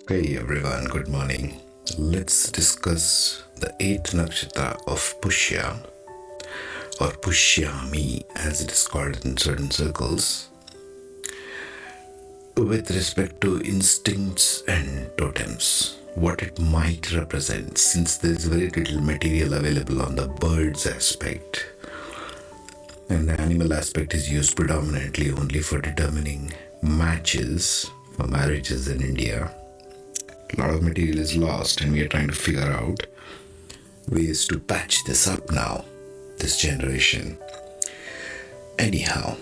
Hey everyone, good morning. Let's discuss the eighth nakshatra of Pushya, or Pushyami as it is called in certain circles, with respect to instincts and totems. What it might represent, since there is very little material available on the birds aspect, and the animal aspect is used predominantly only for determining matches for marriages in India. A lot of material is lost, and we are trying to figure out ways to patch this up now, this generation. Anyhow,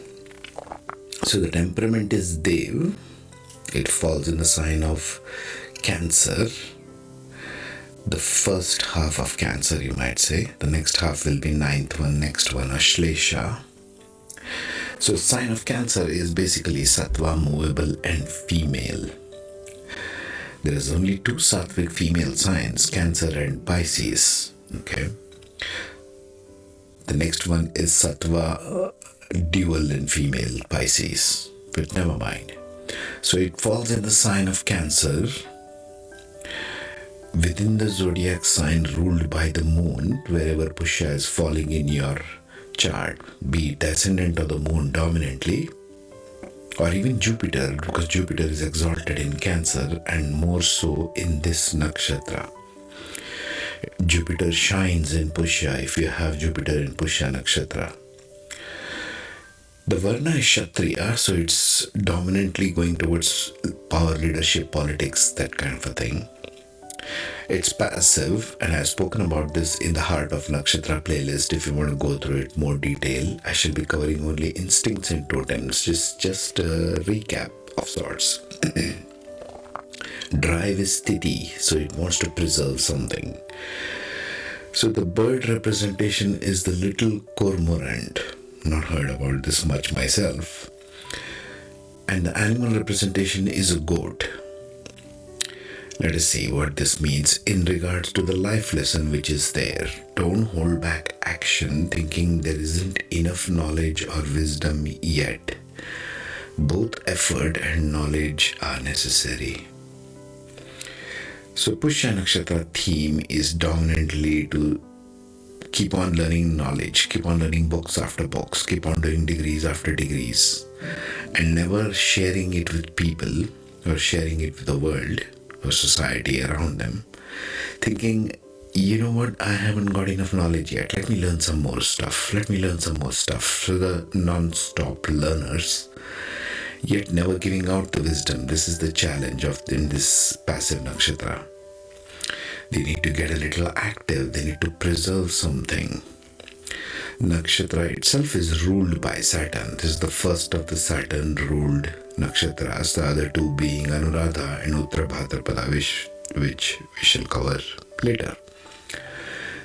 so the temperament is Dev. It falls in the sign of Cancer. The first half of Cancer, you might say. The next half will be next one, Ashlesha. So sign of Cancer is basically Sattva, movable, and female. There is only two Sattvic female signs, Cancer and Pisces. Okay. The next one is Sattva, dual in female, Pisces. But never mind. So it falls in the sign of Cancer, within the zodiac sign ruled by the moon, wherever Pushya is falling in your chart, be it ascendant of the moon dominantly, or even Jupiter, because Jupiter is exalted in Cancer and more so in this nakshatra. Jupiter shines in Pushya if you have Jupiter in Pushya Nakshatra. The Varna is Kshatriya, so it's dominantly going towards power, leadership, politics, that kind of a thing. It's passive, and I've spoken about this in the Heart of Nakshatra playlist. If you want to go through it more detail, I shall be covering only instincts and totems, just a recap of sorts. Drive is Sthiti, so it wants to preserve something. So the bird representation is the Little Cormorant. Not heard about this much myself. And the animal representation is a goat. Let us see what this means in regards to the life lesson which is there. Don't hold back action thinking there isn't enough knowledge or wisdom yet. Both effort and knowledge are necessary. So Pushya Nakshatra theme is dominantly to keep on learning knowledge, keep on learning books after books, keep on doing degrees after degrees, and never sharing it with people or sharing it with the world or society around them, thinking, you know what, I haven't got enough knowledge yet. Let me learn some more stuff. So the non-stop learners, yet never giving out the wisdom. This is the challenge in this passive nakshatra. They need to get a little active. They need to preserve something. Nakshatra itself is ruled by Saturn. This is the first of the Saturn ruled nakshatras, the other two being Anuradha and Uttara Bhadrapada, which we shall cover later.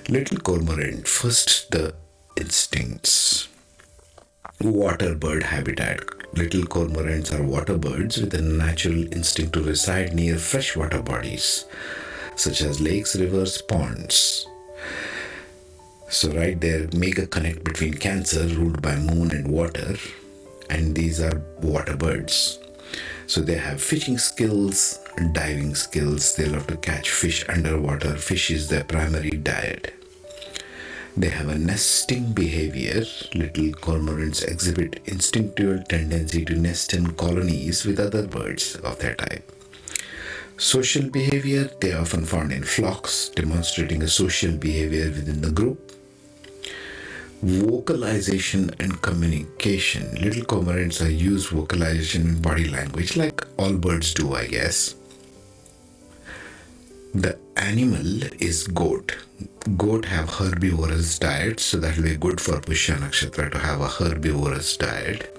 Little Cormorant, first the instincts. Water bird habitat. Little cormorants are water birds with a natural instinct to reside near freshwater bodies, such as lakes, rivers, ponds. So right there, make a connect between Cancer, ruled by moon and water, and these are water birds. So they have fishing skills, diving skills. They love to catch fish underwater. Fish is their primary diet. They have a nesting behavior. Little cormorants exhibit instinctual tendency to nest in colonies with other birds of their type. Social behavior, they are often found in flocks, demonstrating a social behavior within the group. Vocalization and communication. Little cormorants are used vocalization in body language, like all birds do, I guess. The animal is goat. Goat have herbivorous diet, so that will be good for Pushya Nakshatra to have a herbivorous diet.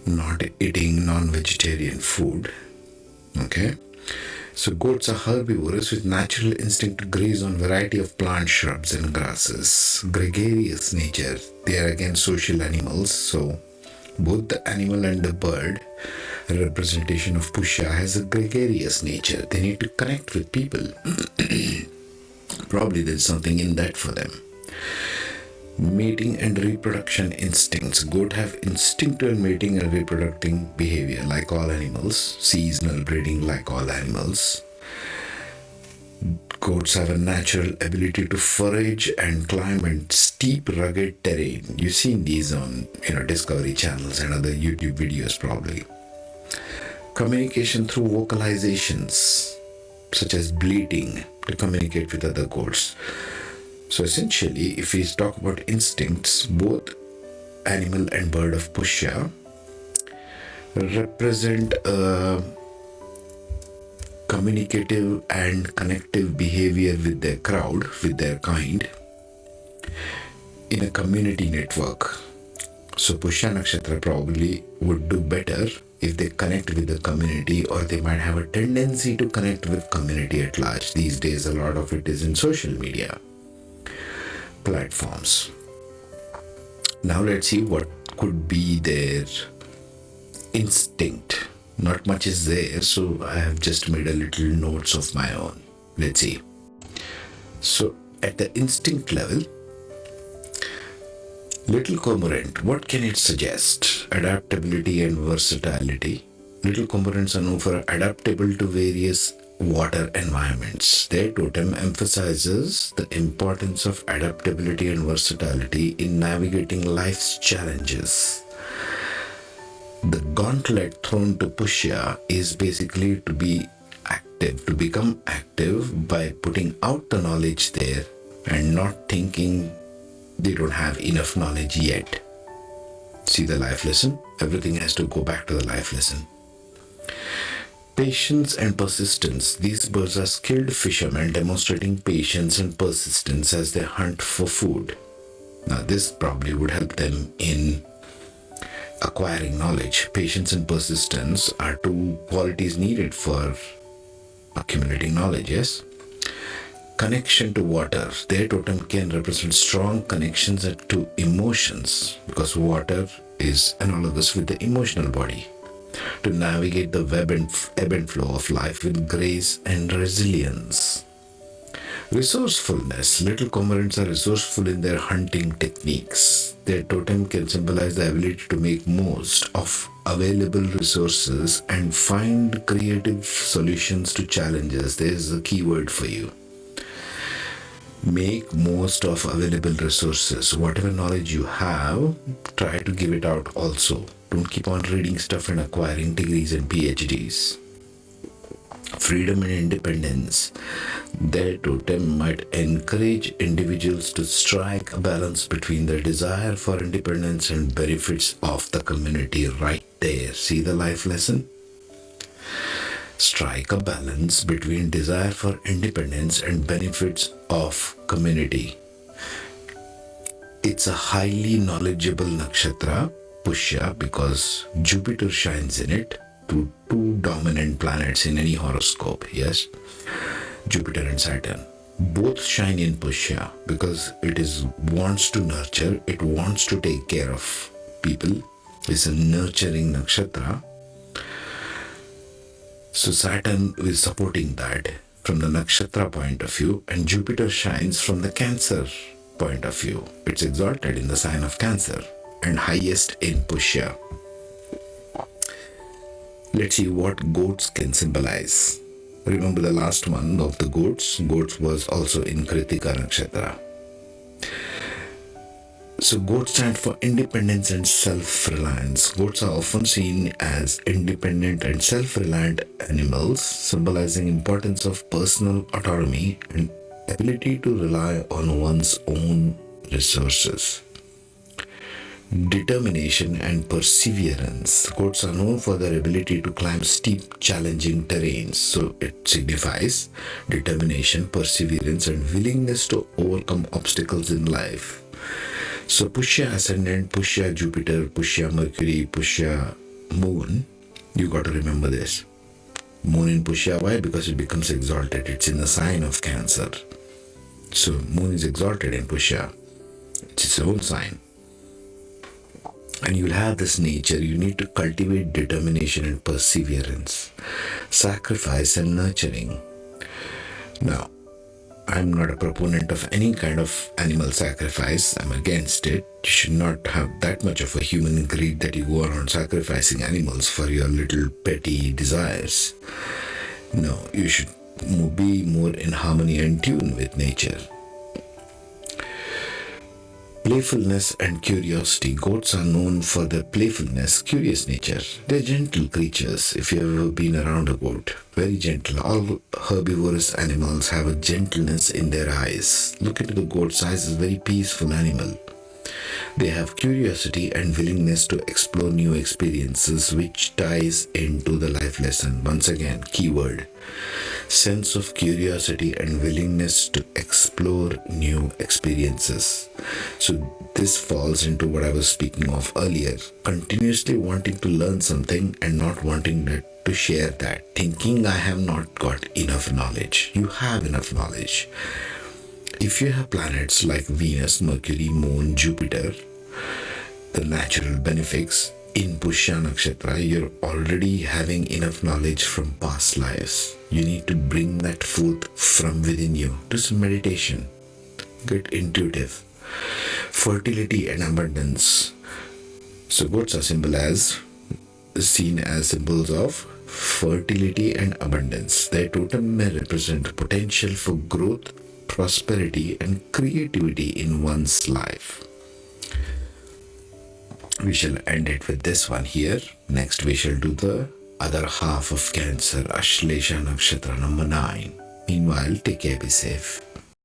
Not eating non-vegetarian food. Okay. So goats are herbivorous with natural instinct to graze on variety of plant, shrubs and grasses. Gregarious nature. They are again social animals. So both the animal and the bird representation of Pushya has a gregarious nature. They need to connect with people. Probably there's something in that for them. Mating and reproduction instincts. Goat have instinctual mating and reproducing behavior like all animals, seasonal breeding like all animals. Goats have a natural ability to forage and climb and steep, rugged terrain. You've seen these on Discovery channels and other YouTube videos probably. Communication through vocalizations, such as bleating, to communicate with other goats. So essentially, if we talk about instincts, both animal and bird of Pushya represent a communicative and connective behavior with their crowd, with their kind, in a community network. So Pushya Nakshatra probably would do better if they connect with the community, or they might have a tendency to connect with community at large. These days, a lot of it is in social media platforms. Now let's see what could be their instinct. Not much is there, so I have just made a little notes of my own. Let's see. So at the instinct level, Little Cormorant, what can it suggest? Adaptability and versatility. Little cormorants are known for adaptable to various water environments. Their totem emphasizes the importance of adaptability and versatility in navigating life's challenges. The gauntlet thrown to Pushya is basically to be active, to become active by putting out the knowledge there and not thinking they don't have enough knowledge yet. See the life lesson? Everything has to go back to the life lesson. Patience and persistence. These birds are skilled fishermen demonstrating patience and persistence as they hunt for food. Now, this probably would help them in acquiring knowledge. Patience and persistence are two qualities needed for accumulating knowledge, yes? Connection to water. Their totem can represent strong connections to emotions, because water is analogous with the emotional body. To navigate the ebb and flow of life with grace and resilience. Resourcefulness. Little cormorants are resourceful in their hunting techniques. Their totem can symbolize the ability to make most of available resources and find creative solutions to challenges. There's a key word for you. Make most of available resources. Whatever knowledge you have, try to give it out also. Don't keep on reading stuff and acquiring degrees and PhDs. Freedom and independence. Their totem might encourage individuals to strike a balance between their desire for independence and benefits of the community right there. See the life lesson? Strike a balance between desire for independence and benefits of community. It's a highly knowledgeable nakshatra, Pushya, because Jupiter shines in it, to two dominant planets in any horoscope, yes? Jupiter and Saturn. Both shine in Pushya because it wants to nurture, it wants to take care of people. It's a nurturing nakshatra. So Saturn is supporting that from the nakshatra point of view, and Jupiter shines from the Cancer point of view. It's exalted in the sign of Cancer and highest in Pushya. Let's see what goats can symbolize. Remember the last one of the goats? Goats was also in Kritika Nakshatra. So goats stand for independence and self-reliance. Goats are often seen as independent and self-reliant animals, symbolizing importance of personal autonomy and ability to rely on one's own resources. Determination and perseverance. Goats are known for their ability to climb steep, challenging terrains. So it signifies determination, perseverance, and willingness to overcome obstacles in life. So Pushya Ascendant, Pushya Jupiter, Pushya Mercury, Pushya Moon. You got to remember this. Moon in Pushya, why? Because it becomes exalted. It's in the sign of Cancer. So Moon is exalted in Pushya. It's its own sign. And you'll have this nature. You need to cultivate determination and perseverance, sacrifice and nurturing. Now, I'm not a proponent of any kind of animal sacrifice. I'm against it. You should not have that much of a human greed that you go around sacrificing animals for your little petty desires. No, you should be more in harmony and tune with nature. Playfulness and curiosity. Goats are known for their playfulness, curious nature. They're gentle creatures, if you've ever been around a goat. Very gentle. All herbivorous animals have a gentleness in their eyes. Look into the goat's eyes, it's a very peaceful animal. They have curiosity and willingness to explore new experiences, which ties into the life lesson. Once again, keyword. Sense of curiosity and willingness to explore new experiences. So this falls into what I was speaking of earlier. Continuously wanting to learn something and not wanting to share that. Thinking I have not got enough knowledge. You have enough knowledge. If you have planets like Venus, Mercury, Moon, Jupiter, the natural benefics in Pushya Nakshatra, you're already having enough knowledge from past lives. You need to bring that forth from within you. Do some meditation. Get intuitive. Fertility and abundance. So goats are seen as symbols of fertility and abundance. Their totem may represent potential for growth, prosperity and creativity in one's life. We shall end it with this one here. Next we shall do the other half of Cancer, Ashlesha Nakshatra number 9. Meanwhile, take care, be safe.